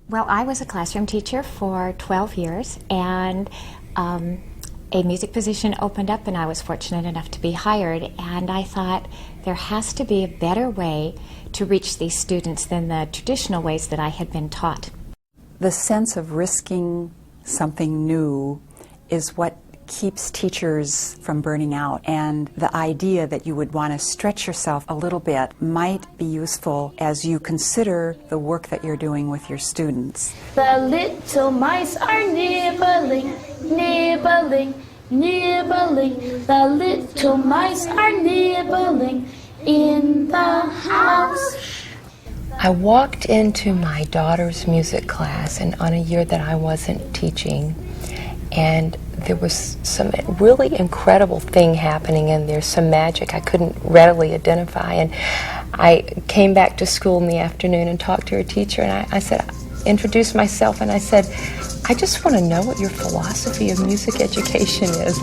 Well, I was a classroom teacher for 12 years, and a music position opened up, and I was fortunate enough to be hired, and I thought there has to be a better way to reach these students than the traditional ways that I had been taught. The sense of risking something new is what keeps teachers from burning out, and the idea that you would want to stretch yourself a little bit might be useful as you consider the work that you're doing with your students. The little mice are nibbling, nibbling, nibbling. The little mice are nibbling in the house. I walked into my daughter's music class, and on a year that I wasn't teaching, and there was some really incredible thing happening in there, some magic I couldn't readily identify. And I came back to school in the afternoon and talked to her teacher, and I said, introduced myself, and I said, I just want to know what your philosophy of music education is.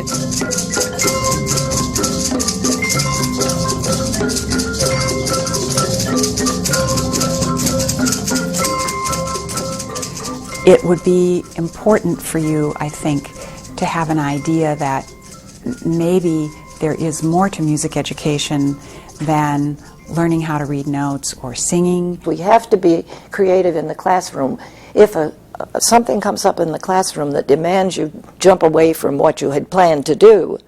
It would be important for you, I think, to have an idea that maybe there is more to music education than learning how to read notes or singing. We have to be creative in the classroom. If something comes up in the classroom that demands you jump away from what you had planned to do,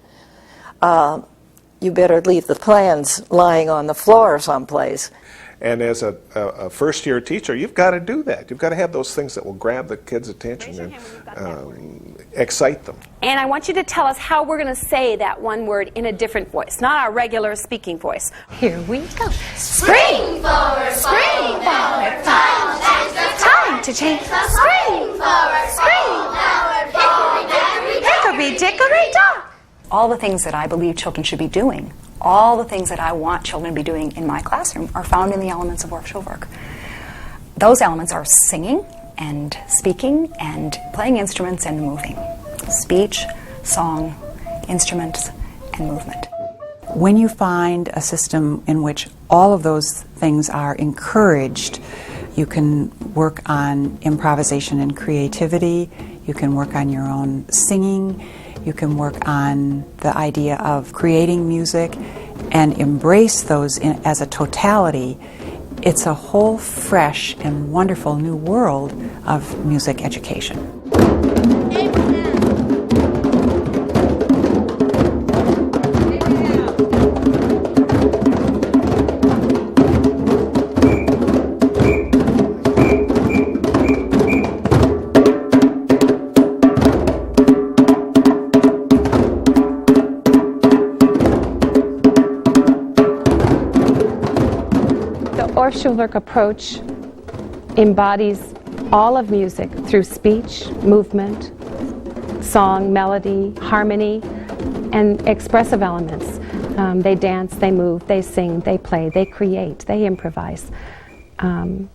you better leave the plans lying on the floor someplace. And as a first-year teacher, you've got to do that. You've got to have those things that will grab the kids' attention and excite them. And I want you to tell us how we're going to say that one word in a different voice, not our regular speaking voice. Here we go. Spring forward, spring forward, time to change the spring forward, spring forward, hickory dickory dock. All the things that I believe children should be doing, all the things that I want children to be doing in my classroom are found in the elements of Orff-Schulwerk. Those elements are singing and speaking and playing instruments and moving. Speech, song, instruments, and movement. When you find a system in which all of those things are encouraged, you can work on improvisation and creativity, you can work on your own singing, you can work on the idea of creating music and embrace those as a totality. It's a whole fresh and wonderful new world of music education. Orff-Schulwerk approach embodies all of music through speech, movement, song, melody, harmony, and expressive elements. They dance, they move, they sing, they play, they create, they improvise. And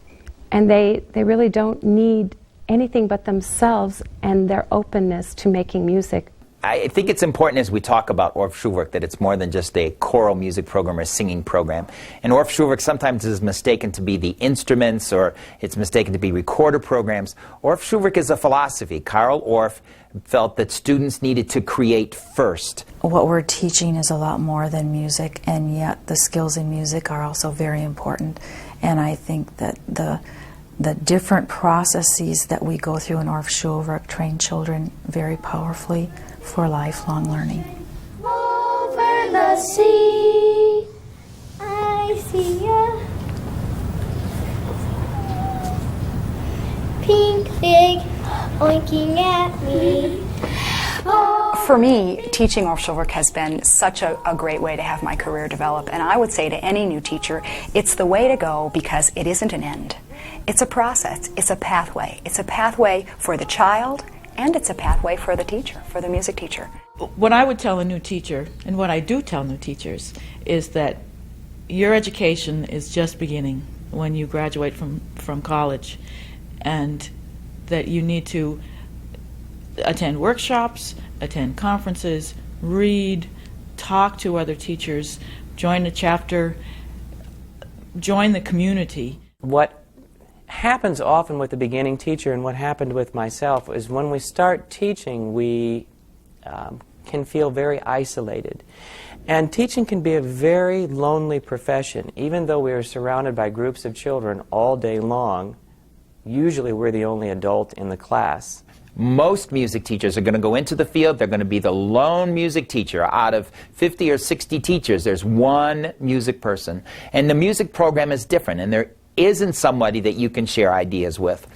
they really don't need anything but themselves and their openness to making music. I think it's important as we talk about Orff-Schulwerk that it's more than just a choral music program or singing program. And Orff-Schulwerk sometimes is mistaken to be the instruments, or it's mistaken to be recorder programs. Orff-Schulwerk is a philosophy. Karl Orff felt that students needed to create first. What we're teaching is a lot more than music, and yet the skills in music are also very important. And I think that the different processes that we go through in Orff-Schulwerk train children very powerfully for lifelong learning. Over the sea, I see a pink pig oinking at me. For me, teaching Orff-Schulwerk has been such a great way to have my career develop, and I would say to any new teacher, it's the way to go because it isn't an end. It's a process, it's a pathway. It's a pathway for the child, and it's a pathway for the teacher, for the music teacher. What I would tell a new teacher, and what I do tell new teachers, is that your education is just beginning when you graduate from college, and that you need to attend workshops, attend conferences, read, talk to other teachers, join a chapter, join the community. What happens often with the beginning teacher, and what happened with myself, is when we start teaching, we can feel very isolated. And teaching can be a very lonely profession. Even though we are surrounded by groups of children all day long, usually we're the only adult in the class. Most music teachers are going to go into the field, they're going to be the lone music teacher. Out of 50 or 60 teachers, there's one music person. And the music program is different, and there isn't somebody that you can share ideas with.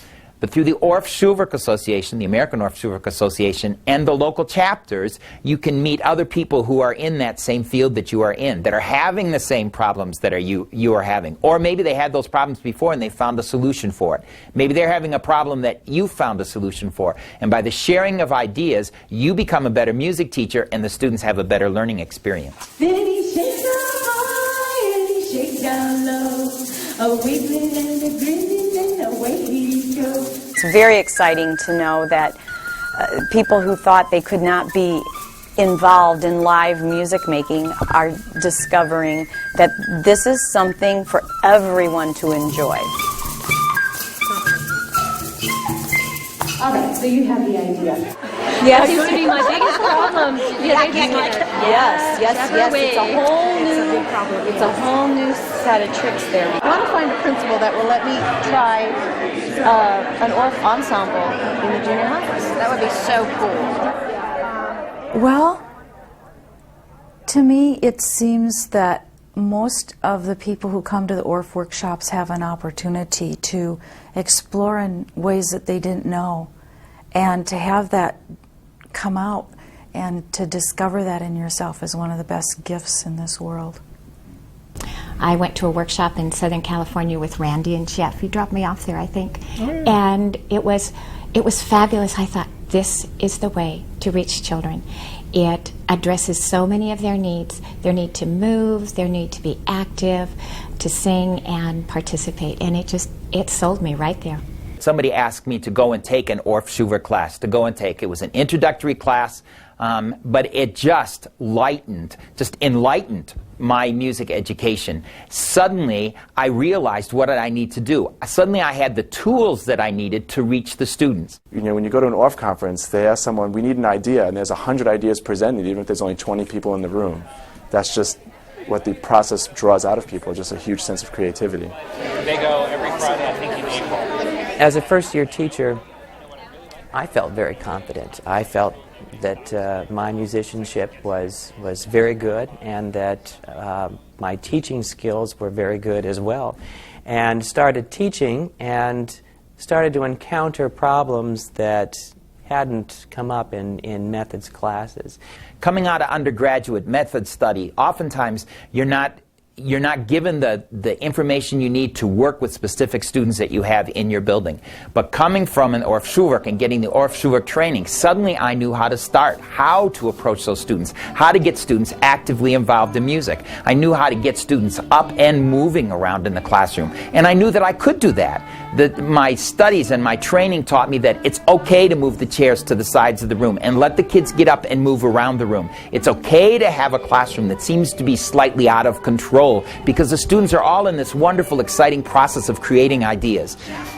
But through the Orff-Schulwerk Association, the American Orff-Schulwerk Association, and the local chapters, you can meet other people who are in that same field that you are in, that are having the same problems that you are having. Or maybe they had those problems before and they found a solution for it. Maybe they're having a problem that you found a solution for. And by the sharing of ideas, you become a better music teacher and the students have a better learning experience. Then he shakes down high and he shakes down low, a wiggling and a grinning and away he goes. It's very exciting to know that people who thought they could not be involved in live music making are discovering that this is something for everyone to enjoy. All right, so you have the idea. That seems to be my biggest problem. Yes. It's a whole new set of tricks there. I want to find a principal that will let me try an Orff ensemble in the junior high. That would be so cool. Well, to me, it seems that most of the people who come to the Orff workshops have an opportunity to explore in ways that they didn't know, and to have that come out and to discover that in yourself is one of the best gifts in this world. I went to a workshop in Southern California with Randy and Jeff. He dropped me off there, I think. And it was fabulous. I thought, this is the way to reach children. It addresses so many of their needs. Their need to move, their need to be active, to sing and participate. And it sold me right there. Somebody asked me to go and take an Orff-Schulwerk class, It was an introductory class, but it just enlightened my music education. Suddenly, I realized what did I need to do. Suddenly, I had the tools that I needed to reach the students. You know, when you go to an Orff conference, they ask someone, we need an idea, and there's 100 ideas presented, even if there's only 20 people in the room. That's just what the process draws out of people, just a huge sense of creativity. They go every Friday, I think, in April. As a first-year teacher, I felt very confident. I felt that my musicianship was very good, and that my teaching skills were very good as well. And started teaching and started to encounter problems that hadn't come up in methods classes. Coming out of undergraduate method study, oftentimes you're not given the information you need to work with specific students that you have in your building. But coming from an Orff-Schulwerk and getting the Orff-Schulwerk training, suddenly I knew how to start, how to approach those students, how to get students actively involved in music. I knew how to get students up and moving around in the classroom. And I knew that I could do that. My studies and my training taught me that it's okay to move the chairs to the sides of the room and let the kids get up and move around the room. It's okay to have a classroom that seems to be slightly out of control, because the students are all in this wonderful, exciting process of creating ideas.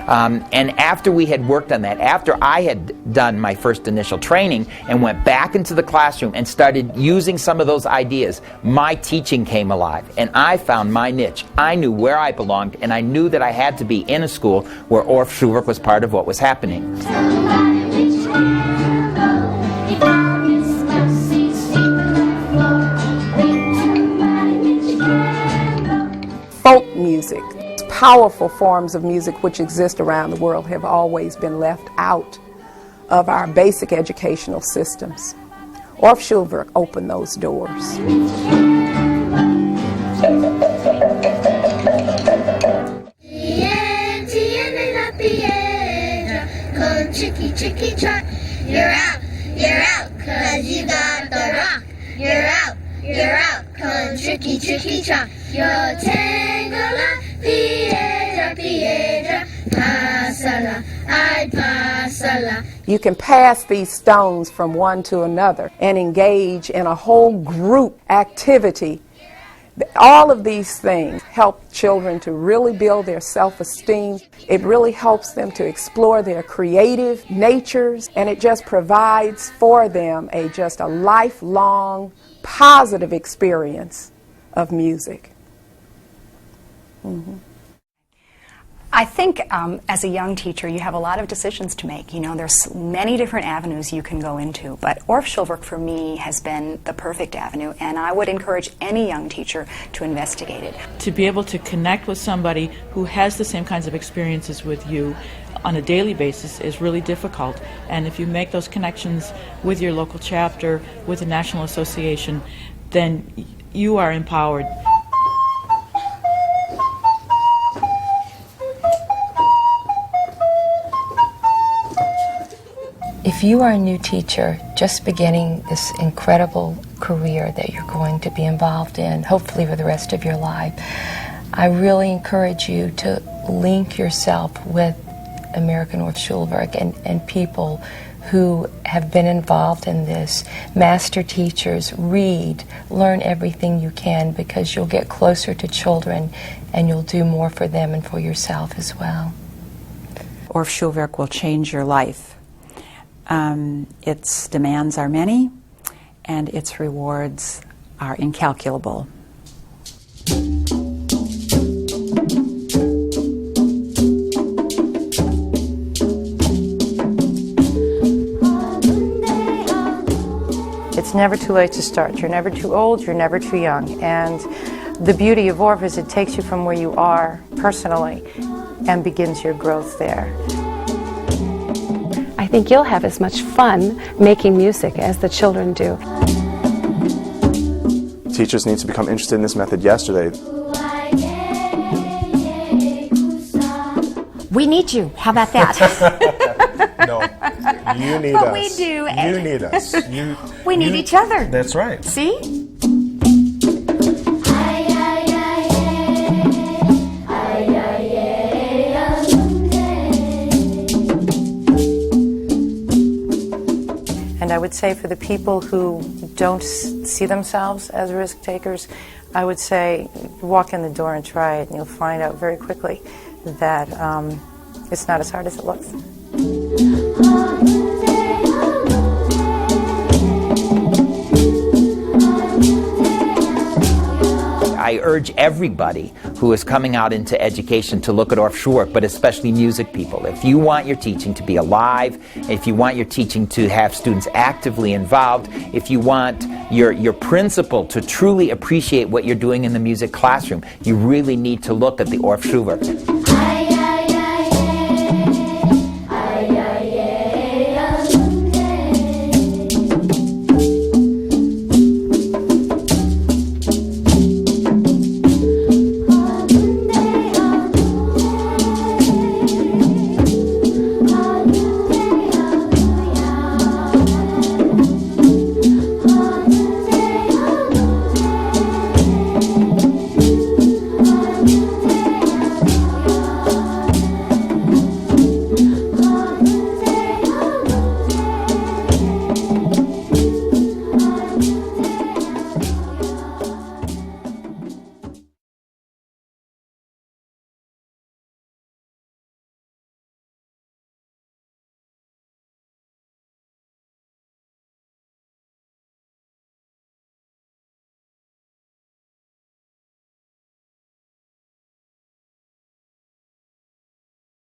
And after we had worked on that, after I had done my first initial training and went back into the classroom and started using some of those ideas, my teaching came alive, and I found my niche. I knew where I belonged, and I knew that I had to be in a school where Orff-Schulwerk was part of what was happening. Folk music, powerful forms of music which exist around the world, have always been left out of our basic educational systems. Orff-Schulwerk opened those doors. Chicky, chicky, truck. You're out, cause you got the rock. You're out, cause tricky, tricky, truck. You're tangola, piedra, passala, I passala. You can pass these stones from one to another and engage in a whole group activity All of these things help children to really build their self-esteem. It really helps them to explore their creative natures, and it just provides for them just a lifelong positive experience of music. I think as a young teacher, you have a lot of decisions to make. You know, there's many different avenues you can go into, but Orff-Schulwerk for me has been the perfect avenue, and I would encourage any young teacher to investigate it. To be able to connect with somebody who has the same kinds of experiences with you on a daily basis is really difficult, and if you make those connections with your local chapter, with the National Association, then you are empowered. If you are a new teacher just beginning this incredible career that you're going to be involved in, hopefully for the rest of your life, I really encourage you to link yourself with American Orff-Schulwerk and people who have been involved in this. Master teachers, read, learn everything you can, because you'll get closer to children and you'll do more for them and for yourself as well. Orff-Schulwerk will change your life. Its demands are many, and its rewards are incalculable. It's never too late to start. You're never too old, you're never too young. And the beauty of Orff is it takes you from where you are personally and begins your growth there. I think you'll have as much fun making music as the children do. Teachers need to become interested in this method yesterday. We need you. How about that? No, you need but us. We do. You need us. We need each other. That's right. See? And I would say for the people who don't see themselves as risk takers, I would say walk in the door and try it, and you'll find out very quickly that it's not as hard as it looks. I urge everybody who is coming out into education to look at Orff-Schulwerk, but especially music people. If you want your teaching to be alive, if you want your teaching to have students actively involved, if you want your principal to truly appreciate what you're doing in the music classroom, you really need to look at the Orff-Schulwerk.